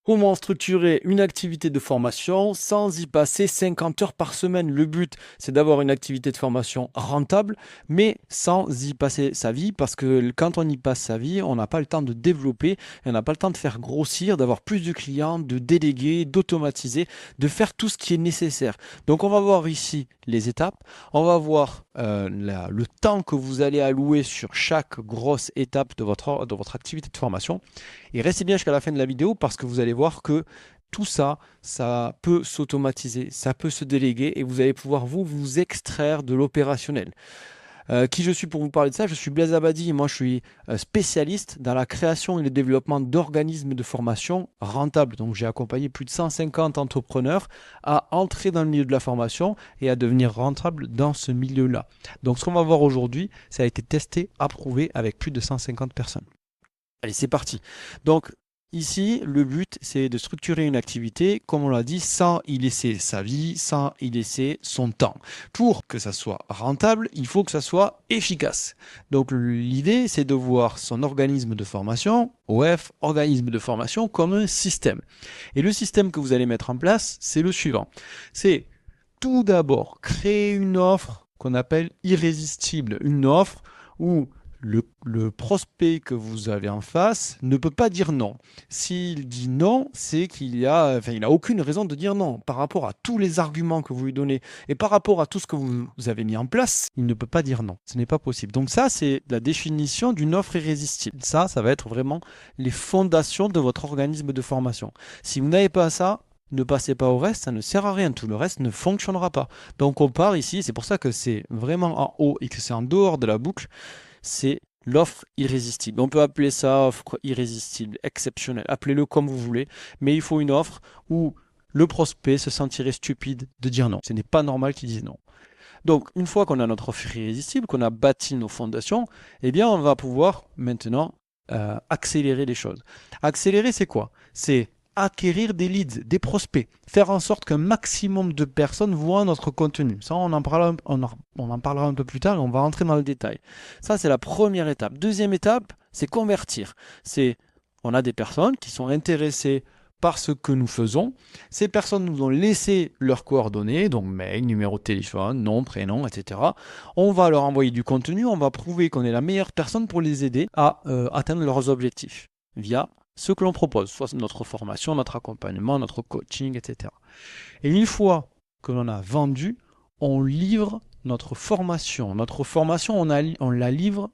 Comment structurer une activité de formation sans y passer 50 heures par semaine? Le but, c'est d'avoir une activité de formation rentable, mais sans y passer sa vie, parce que quand on y passe sa vie, on n'a pas le temps de développer, et on n'a pas le temps de faire grossir, d'avoir plus de clients, de déléguer, d'automatiser, de faire tout ce qui est nécessaire. Donc on va voir ici les étapes, on va voir le temps que vous allez allouer sur chaque grosse étape de votre activité de formation. Et restez bien jusqu'à la fin de la vidéo parce que vous allez voir que tout ça, ça peut s'automatiser, ça peut se déléguer et vous allez pouvoir vous extraire de l'opérationnel. Qui je suis pour vous parler de ça? Je suis Blaise Abadi et moi je suis spécialiste dans la création et le développement d'organismes de formation rentables. Donc j'ai accompagné plus de 150 entrepreneurs à entrer dans le milieu de la formation et à devenir rentables dans ce milieu-là. Donc ce qu'on va voir aujourd'hui, ça a été testé, approuvé avec plus de 150 personnes. Allez, c'est parti. Donc, ici, le but, c'est de structurer une activité, comme on l'a dit, sans y laisser sa vie, sans y laisser son temps. Pour que ça soit rentable, il faut que ça soit efficace. Donc, l'idée, c'est de voir son organisme de formation, OF, organisme de formation, comme un système. Et le système que vous allez mettre en place, c'est le suivant. C'est tout d'abord créer une offre qu'on appelle irrésistible. Une offre où le prospect que vous avez en face ne peut pas dire non. S'il dit non, c'est qu'il a, enfin, il n'a aucune raison de dire non. Par rapport à tous les arguments que vous lui donnez et par rapport à tout ce que vous avez mis en place, il ne peut pas dire non. Ce n'est pas possible. Donc ça, c'est la définition d'une offre irrésistible. Ça va être vraiment les fondations de votre organisme de formation. Si vous n'avez pas ça, ne passez pas au reste, ça ne sert à rien, tout le reste ne fonctionnera pas. Donc on part ici, c'est pour ça que c'est vraiment en haut et que c'est en dehors de la boucle, c'est l'offre irrésistible. On peut appeler ça offre irrésistible, exceptionnelle, appelez-le comme vous voulez, mais il faut une offre où le prospect se sentirait stupide de dire non. Ce n'est pas normal qu'il dise non. Donc, une fois qu'on a notre offre irrésistible, qu'on a bâti nos fondations, eh bien, on va pouvoir maintenant accélérer les choses. Accélérer, c'est quoi? C'est acquérir des leads, des prospects, faire en sorte qu'un maximum de personnes voient notre contenu. Ça, on en parlera un peu plus tard et on va rentrer dans le détail. Ça, c'est la première étape. Deuxième étape, c'est convertir. On a des personnes qui sont intéressées par ce que nous faisons. Ces personnes nous ont laissé leurs coordonnées, donc mail, numéro de téléphone, nom, prénom, etc. On va leur envoyer du contenu, on va prouver qu'on est la meilleure personne pour les aider à atteindre leurs objectifs via ce que l'on propose, soit notre formation, notre accompagnement, notre coaching, etc. Et une fois que l'on a vendu, on livre notre formation. Notre formation, on la livre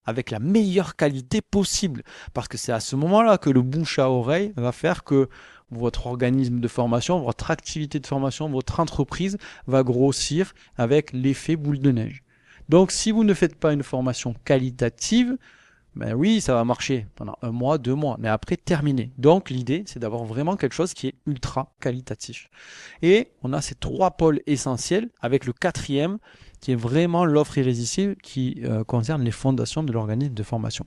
avec la meilleure qualité possible. Parce que c'est à ce moment-là que le bouche à oreille va faire que votre organisme de formation, votre activité de formation, votre entreprise va grossir avec l'effet boule de neige. Donc si vous ne faites pas une formation qualitative, ben oui, ça va marcher pendant 1 mois, 2 mois, mais après terminé. Donc l'idée, c'est d'avoir vraiment quelque chose qui est ultra qualitatif. Et on a ces 3 pôles essentiels avec le 4e qui est vraiment l'offre irrésistible qui concerne les fondations de l'organisme de formation.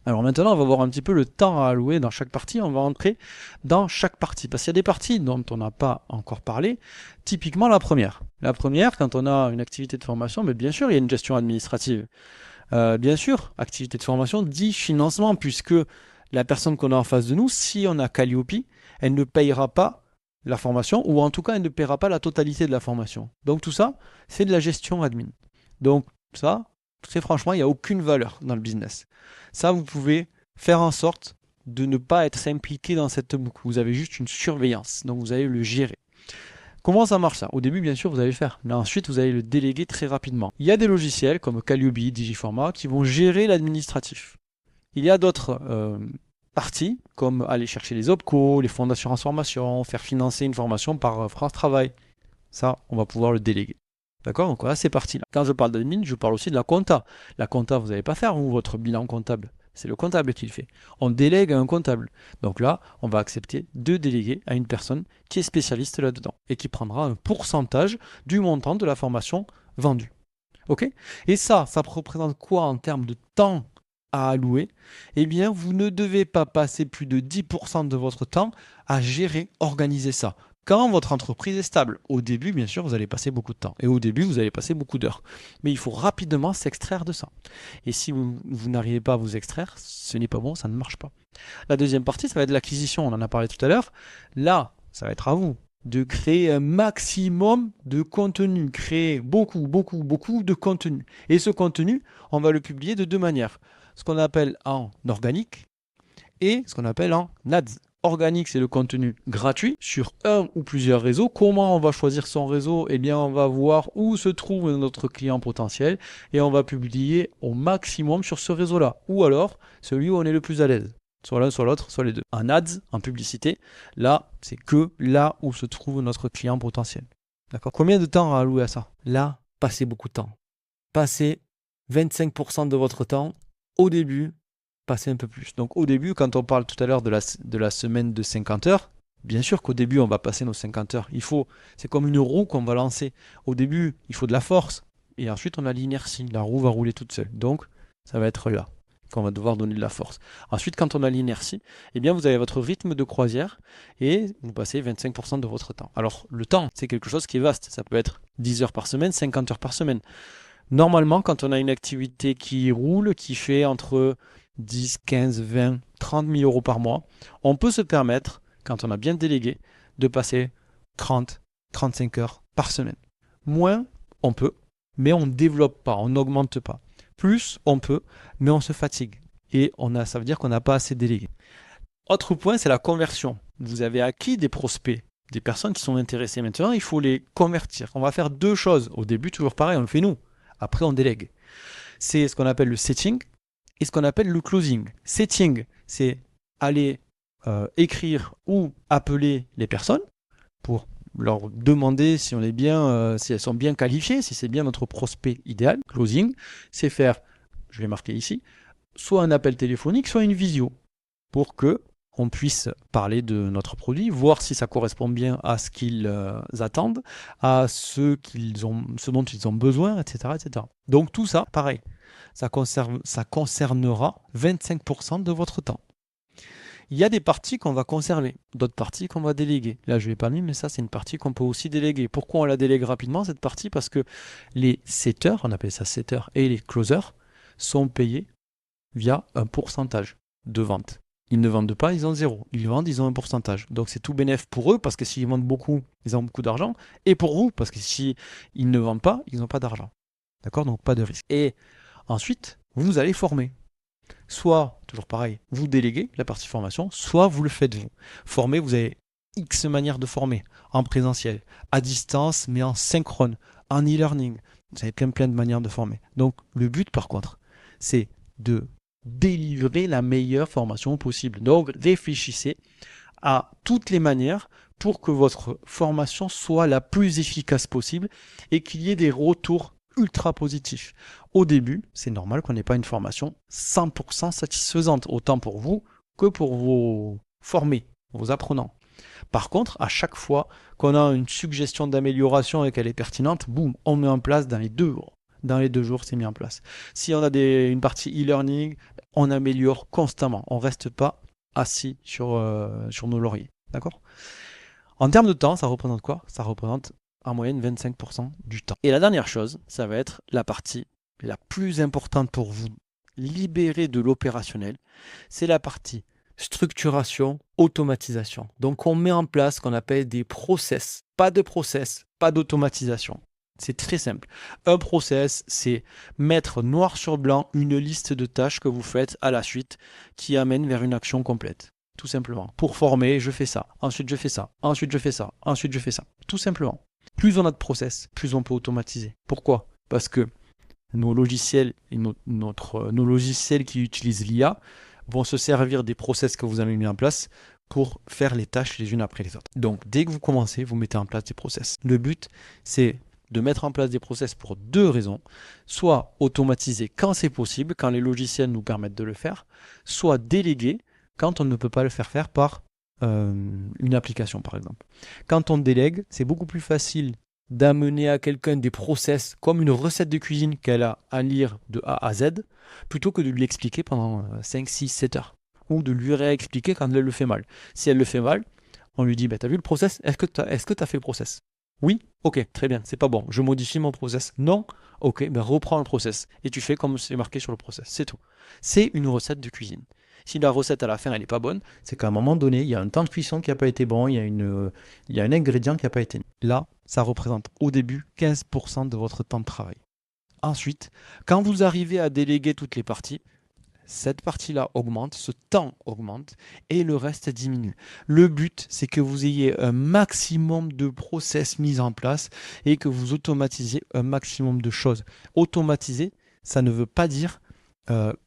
Alors maintenant, on va voir un petit peu le temps à allouer dans chaque partie. On va entrer dans chaque partie. Parce qu'il y a des parties dont on n'a pas encore parlé. Typiquement la première. La première, quand on a une activité de formation, mais bien sûr, il y a une gestion administrative. Bien sûr, activité de formation dit financement, puisque la personne qu'on a en face de nous, si on a Calliope, elle ne payera pas la formation, ou en tout cas, elle ne paiera pas la totalité de la formation. Donc tout ça, c'est de la gestion admin. Donc ça, très franchement, il n'y a aucune valeur dans le business. Ça, vous pouvez faire en sorte de ne pas être impliqué dans cette boucle. Vous avez juste une surveillance, donc vous allez le gérer. Comment ça marche ça? Au début, bien sûr, vous allez le faire, mais ensuite, vous allez le déléguer très rapidement. Il y a des logiciels comme Calliope, Digiformat qui vont gérer l'administratif. Il y a d'autres parties, comme aller chercher les OPCO, les fonds d'assurance formation, faire financer une formation par France Travail. Ça, on va pouvoir le déléguer. D'accord? Donc là, c'est parti. Quand je parle d'admin, je parle aussi de la compta. La compta, vous n'allez pas faire votre bilan comptable. C'est le comptable qui le fait. On délègue à un comptable. Donc là, on va accepter de déléguer à une personne qui est spécialiste là-dedans et qui prendra un pourcentage du montant de la formation vendue. Ok? Et ça représente quoi en termes de temps à allouer? Eh bien, vous ne devez pas passer plus de 10% de votre temps à gérer, organiser ça. Quand votre entreprise est stable, au début, bien sûr, vous allez passer beaucoup de temps. Et au début, vous allez passer beaucoup d'heures. Mais il faut rapidement s'extraire de ça. Et si vous n'arrivez pas à vous extraire, ce n'est pas bon, ça ne marche pas. La deuxième partie, ça va être l'acquisition. On en a parlé tout à l'heure. Là, ça va être à vous de créer un maximum de contenu. Créer beaucoup, beaucoup, beaucoup de contenu. Et ce contenu, on va le publier de deux manières. Ce qu'on appelle en organique et ce qu'on appelle en ads. Organique, c'est le contenu gratuit sur un ou plusieurs réseaux. Comment on va choisir son réseau? Eh bien, on va voir où se trouve notre client potentiel et on va publier au maximum sur ce réseau-là. Ou alors, celui où on est le plus à l'aise. Soit l'un, soit l'autre, soit les deux. En ads, en publicité, là, c'est que là où se trouve notre client potentiel. D'accord? Combien de temps à allouer à ça? Là, passez beaucoup de temps. Passez 25% de votre temps au début, passer un peu plus. Donc au début, quand on parle tout à l'heure de la semaine de 50 heures, bien sûr qu'au début, on va passer nos 50 heures. C'est comme une roue qu'on va lancer. Au début, il faut de la force. Et ensuite, on a l'inertie. La roue va rouler toute seule. Donc, ça va être là qu'on va devoir donner de la force. Ensuite, quand on a l'inertie, eh bien, vous avez votre rythme de croisière et vous passez 25% de votre temps. Alors, le temps, c'est quelque chose qui est vaste. Ça peut être 10 heures par semaine, 50 heures par semaine. Normalement, quand on a une activité qui roule, qui fait entre 10, 15, 20, 30 000 euros par mois, on peut se permettre, quand on a bien délégué, de passer 30, 35 heures par semaine. Moins, on peut, mais on ne développe pas, on n'augmente pas. Plus, on peut, mais on se fatigue. Et ça veut dire qu'on n'a pas assez délégué. Autre point, c'est la conversion. Vous avez acquis des prospects, des personnes qui sont intéressées. Maintenant, il faut les convertir. On va faire deux choses. Au début, toujours pareil, on le fait nous. Après, on délègue. C'est ce qu'on appelle le setting et ce qu'on appelle le closing. Setting, c'est aller écrire ou appeler les personnes pour leur demander si on est bien, si elles sont bien qualifiées, si c'est bien notre prospect idéal. Closing, c'est faire, je vais marquer ici, soit un appel téléphonique, soit une visio, pour que on puisse parler de notre produit, voir si ça correspond bien à ce qu'ils attendent, à ce dont ils ont besoin, etc., etc. Donc tout ça, pareil, ça concernera 25% de votre temps. Il y a des parties qu'on va conserver, d'autres parties qu'on va déléguer. Là, je ne vais pas le mais ça, c'est une partie qu'on peut aussi déléguer. Pourquoi on la délègue rapidement, cette partie? Parce que les setters, on appelle ça setters, et les closers sont payés via un pourcentage de vente. Ils ne vendent pas, ils ont zéro. Ils vendent, ils ont un pourcentage. Donc c'est tout bénéf pour eux, parce que s'ils vendent beaucoup, ils ont beaucoup d'argent. Et pour vous, parce que s'ils ne vendent pas, ils n'ont pas d'argent. D'accord? Donc pas de risque. Et ensuite, vous allez former. Soit, toujours pareil, vous déléguez la partie formation, soit vous le faites vous. Former, vous avez X manières de former. En présentiel, à distance, mais en synchrone, en e-learning. Vous avez plein de manières de former. Donc le but, par contre, c'est de délivrer la meilleure formation possible. Donc réfléchissez à toutes les manières pour que votre formation soit la plus efficace possible et qu'il y ait des retours ultra positifs. Au début, c'est normal qu'on n'ait pas une formation 100% satisfaisante, autant pour vous que pour vos formés, vos apprenants. Par contre, à chaque fois qu'on a une suggestion d'amélioration et qu'elle est pertinente, boum, on met en place dans les 2 jours. Dans les 2 jours, c'est mis en place. Si on a une partie e-learning, on améliore constamment. On ne reste pas assis sur nos lauriers. D'accord? En termes de temps, ça représente quoi? Ça représente en moyenne 25% du temps. Et la dernière chose, ça va être la partie la plus importante pour vous libérer de l'opérationnel. C'est la partie structuration, automatisation. Donc on met en place ce qu'on appelle des process. Pas de process, pas d'automatisation. C'est très simple. Un process, c'est mettre noir sur blanc une liste de tâches que vous faites à la suite qui amène vers une action complète. Tout simplement. Pour former, je fais ça. Ensuite, je fais ça. Ensuite, je fais ça. Ensuite, je fais ça. Tout simplement. Plus on a de process, plus on peut automatiser. Pourquoi? Parce que nos logiciels et nos logiciels qui utilisent l'IA vont se servir des process que vous avez mis en place pour faire les tâches les unes après les autres. Donc, dès que vous commencez, vous mettez en place des process. Le but, c'est de mettre en place des process pour 2 raisons. Soit automatiser quand c'est possible, quand les logiciels nous permettent de le faire, soit déléguer quand on ne peut pas le faire par une application, par exemple. Quand on délègue, c'est beaucoup plus facile d'amener à quelqu'un des process comme une recette de cuisine qu'elle a à lire de A à Z, plutôt que de lui expliquer pendant 5, 6, 7 heures. Ou de lui réexpliquer quand elle le fait mal. Si elle le fait mal, On lui dit, bah, tu as vu le process? Est-ce que tu as fait le process? Oui? Ok, très bien, c'est pas bon. Je modifie mon process. Non? Ok, ben reprends le process. Et tu fais comme c'est marqué sur le process. C'est tout. C'est une recette de cuisine. Si la recette à la fin elle n'est pas bonne, c'est qu'à un moment donné, il y a un temps de cuisson qui n'a pas été bon, il y a un ingrédient qui n'a pas été. Là, ça représente au début 15% de votre temps de travail. Ensuite, quand vous arrivez à déléguer toutes les parties, cette partie-là augmente, ce temps augmente et le reste diminue. Le but, c'est que vous ayez un maximum de process mis en place et que vous automatisez un maximum de choses. Automatiser, ça ne veut pas dire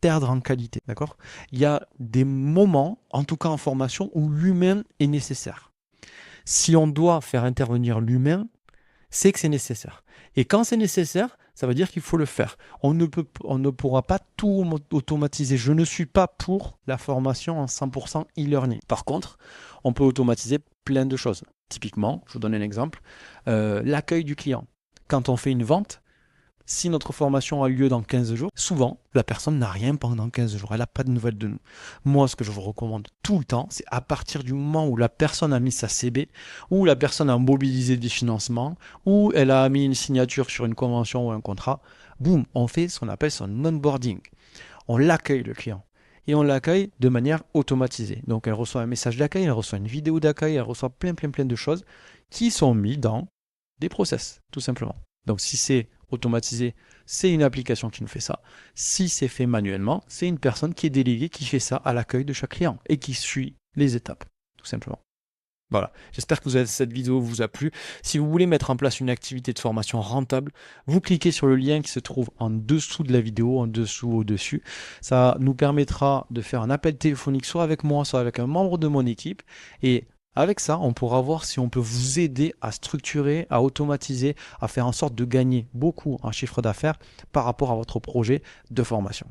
perdre en qualité, d'accord? Il y a des moments, en tout cas en formation, où l'humain est nécessaire. Si on doit faire intervenir l'humain, c'est que c'est nécessaire. Et quand c'est nécessaire, ça veut dire qu'il faut le faire. On ne pourra pas tout automatiser. Je ne suis pas pour la formation en 100% e-learning. Par contre, on peut automatiser plein de choses. Typiquement, je vous donne un exemple, l'accueil du client. Quand on fait une vente, si notre formation a lieu dans 15 jours, souvent, la personne n'a rien pendant 15 jours. Elle n'a pas de nouvelles de nous. Moi, ce que je vous recommande tout le temps, c'est à partir du moment où la personne a mis sa CB, où la personne a mobilisé des financements, où elle a mis une signature sur une convention ou un contrat, boum, on fait ce qu'on appelle son onboarding. On l'accueille, le client. Et on l'accueille de manière automatisée. Donc, elle reçoit un message d'accueil, elle reçoit une vidéo d'accueil, elle reçoit plein de choses qui sont mis dans des process, tout simplement. Donc, si c'est automatisé, c'est une application qui nous fait ça. Si c'est fait manuellement, c'est une personne qui est déléguée qui fait ça à l'accueil de chaque client et qui suit les étapes, tout simplement. Voilà, j'espère que cette vidéo vous a plu. Si vous voulez mettre en place une activité de formation rentable, vous cliquez sur le lien qui se trouve en dessous de la vidéo, en dessous, au-dessus. Ça nous permettra de faire un appel téléphonique soit avec moi, soit avec un membre de mon équipe. Et avec ça, on pourra voir si on peut vous aider à structurer, à automatiser, à faire en sorte de gagner beaucoup en chiffre d'affaires par rapport à votre projet de formation.